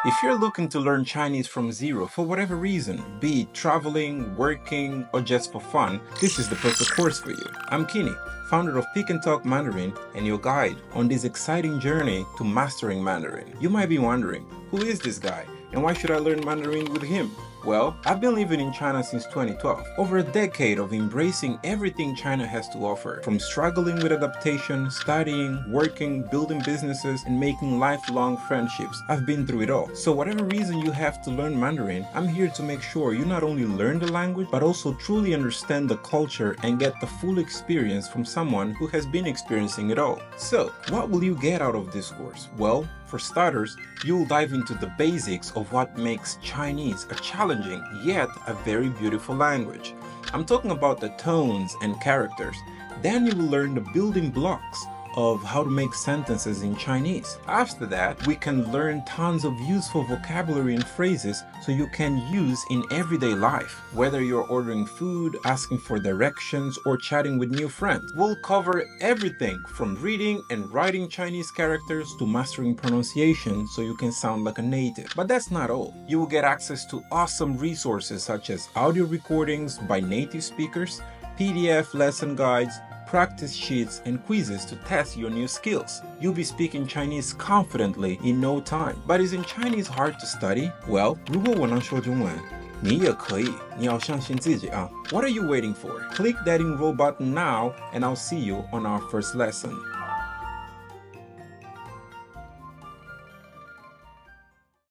If you're looking to learn Chinese from zero for whatever reason, be it traveling, working, or just for fun, this is the perfect course for you. I'm Kini, founder of PnT Mandarin and your guide on this exciting journey to mastering Mandarin. You might be wondering, who is this guy and why should I learn Mandarin with him? Well, I've been living in China since 2012, over a decade of embracing everything China has to offer, from struggling with adaptation, studying, working, building businesses, and making lifelong friendships. I've been through it all. So whatever reason you have to learn Mandarin, I'm here to make sure you not only learn the language, but also truly understand the culture and get the full experience from someone who has been experiencing it all. So, what will you get out of this course? Well, for starters, you'll dive into the basics of what makes Chinese a challenging yet a very beautiful language. I'm talking about the tones and characters. Then you will learn the building blocks of how to make sentences in Chinese. After that, we can learn tons of useful vocabulary and phrases so you can use in everyday life, whether you're ordering food, asking for directions, or chatting with new friends. We'll cover everything from reading and writing Chinese characters to mastering pronunciation so you can sound like a native. But that's not all. You will get access to awesome resources such as audio recordings by native speakers, PDF lesson guides, practice sheets, and quizzes to test your new skills. You'll be speaking Chinese confidently in no time. But isn't Chinese hard to study? Well, 如果我能说中文，你也可以，你要相信自己啊。What are you waiting for? Click that enroll button now and I'll see you on our first lesson.